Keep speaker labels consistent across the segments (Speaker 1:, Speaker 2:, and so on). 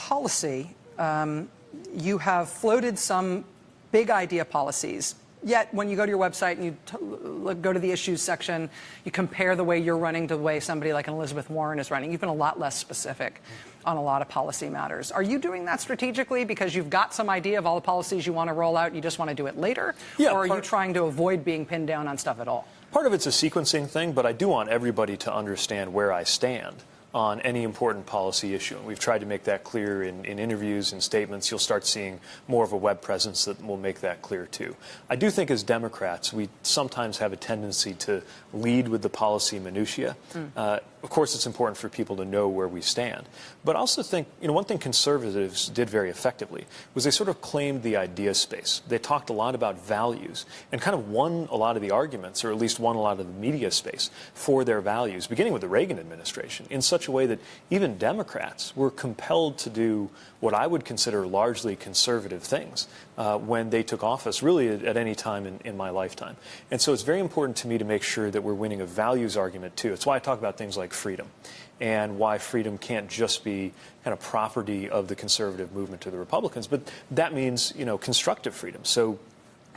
Speaker 1: policy, you have floated some big idea policies. Yet, when you go to your website and you go to the issues section, you compare the way you're running to the way somebody like an Elizabeth Warren is running. You've been a lot less specific on a lot of policy matters. Are you doing that strategically because you've got some idea of all the policies you want to roll out and you just want to do it later?
Speaker 2: Yeah,
Speaker 1: or are you trying to avoid being pinned down on stuff at all?
Speaker 2: Part of it's a sequencing thing, but I do want everybody to understand where I stand on any important policy issue. And we've tried to make that clear in interviews and statements. You'll start seeing more of a web presence that will make that clear, too. I do think as Democrats, we sometimes have a tendency to lead with the policy minutiae. Of course, it's important for people to know where we stand. But I also think, one thing conservatives did very effectively was they sort of claimed the idea space. They talked a lot about values and kind of won a lot of the arguments, or at least won a lot of the media space for their values, beginning with the Reagan administration, in such a way that even Democrats were compelled to do what I would consider largely conservative things when they took office, really at any time in my lifetime. And so it's very important to me to make sure that we're winning a values argument, too. It's why I talk about things like freedom and why freedom can't just be kind of property of the conservative movement to the Republicans. But that means, constructive freedom. So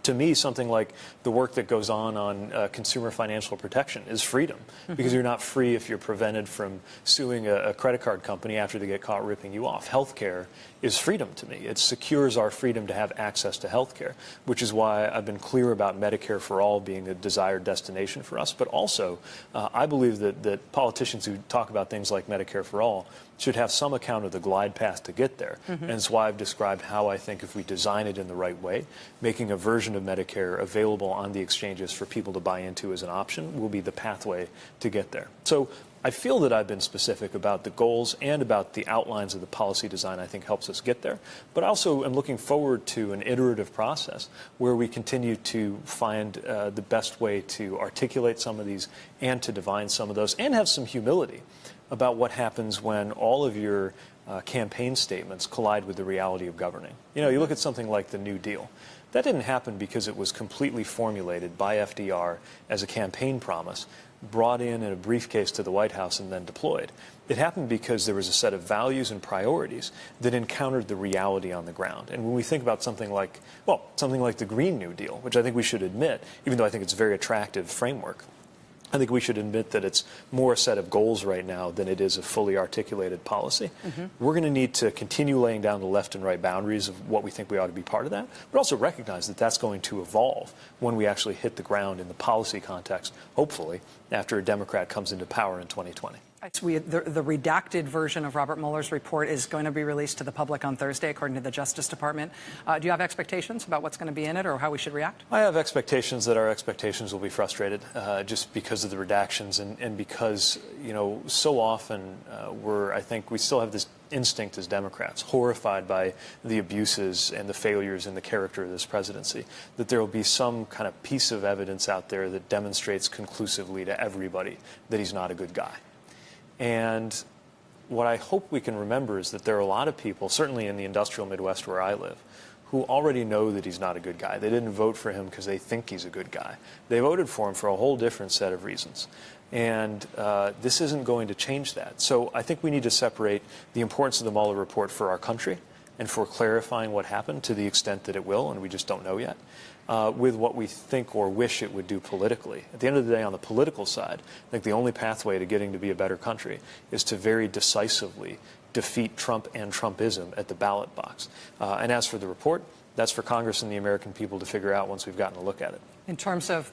Speaker 2: to me, something like the work that goes on consumer financial protection is freedom, because you're not free if you're prevented from suing a credit card company after they get caught ripping you off. Healthcare is freedom to me. It secures our freedom to have access to healthcare, which is why I've been clear about Medicare for all being a desired destination for us. But also, I believe that politicians who talk about things like Medicare for all should have some account of the glide path to get there. And it's why I've described how I think if we design it in the right way, making a version of Medicare available on the exchanges for people to buy into as an option will be the pathway to get there. So I feel that I've been specific about the goals and about the outlines of the policy design I think helps us get there. But also am looking forward to an iterative process where we continue to find the best way to articulate some of these and to divine some of those and have some humility about what happens when all of your campaign statements collide with the reality of governing. You look at something like the New Deal. That didn't happen because it was completely formulated by FDR as a campaign promise, brought in a briefcase to the White House and then deployed. It happened because there was a set of values and priorities that encountered the reality on the ground. And when we think about something like the Green New Deal, which I think we should admit, even though I think it's a very attractive framework, I think we should admit that it's more a set of goals right now than it is a fully articulated policy. We're going to need to continue laying down the left and right boundaries of what we think we ought to be part of that, but also recognize that that's going to evolve when we actually hit the ground in the policy context, hopefully, after a Democrat comes into power in 2020.
Speaker 1: The redacted version of Robert Mueller's report is going to be released to the public on Thursday, according to the Justice Department. Do you have expectations about what's going to be in it or how we should react?
Speaker 2: I have expectations that our expectations will be frustrated just because of the redactions and because, so often I think we still have this instinct as Democrats, horrified by the abuses and the failures in the character of this presidency, that there will be some kind of piece of evidence out there that demonstrates conclusively to everybody that he's not a good guy. And what I hope we can remember is that there are a lot of people, certainly in the industrial Midwest where I live, who already know that he's not a good guy. They didn't vote for him because they think he's a good guy. They voted for him for a whole different set of reasons. And this isn't going to change that. So I think we need to separate the importance of the Mueller report for our country and for clarifying what happened to the extent that it will, and we just don't know yet, with what we think or wish it would do politically. At the end of the day, on the political side, I think the only pathway to getting to be a better country is to very decisively defeat Trump and Trumpism at the ballot box. And as for the report, that's for Congress and the American people to figure out once we've gotten a look at it.
Speaker 1: In terms of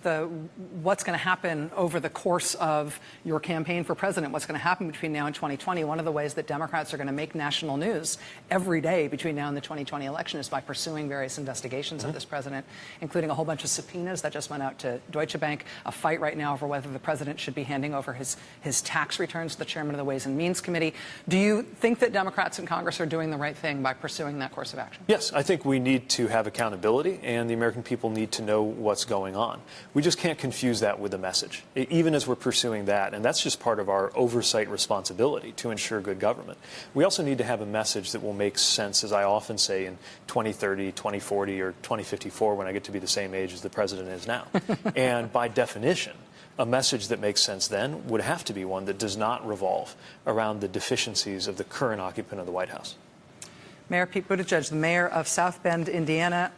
Speaker 1: what's going to happen over the course of your campaign for president, what's going to happen between now and 2020, one of the ways that Democrats are going to make national news every day between now and the 2020 election is by pursuing various investigations of this president, including a whole bunch of subpoenas that just went out to Deutsche Bank, a fight right now over whether the president should be handing over his tax returns to the chairman of the Ways and Means Committee. Do you think that Democrats in Congress are doing the right thing by pursuing that course of action?
Speaker 2: Yes, I think we need to have accountability, and the American people need to know what's going on. We just can't confuse that with a message, even as we're pursuing that. And that's just part of our oversight responsibility to ensure good government. We also need to have a message that will make sense, as I often say, in 2030, 2040, or 2054, when I get to be the same age as the president is now. And by definition, a message that makes sense then would have to be one that does not revolve around the deficiencies of the current occupant of the White House.
Speaker 1: Mayor Pete Buttigieg, the mayor of South Bend, Indiana.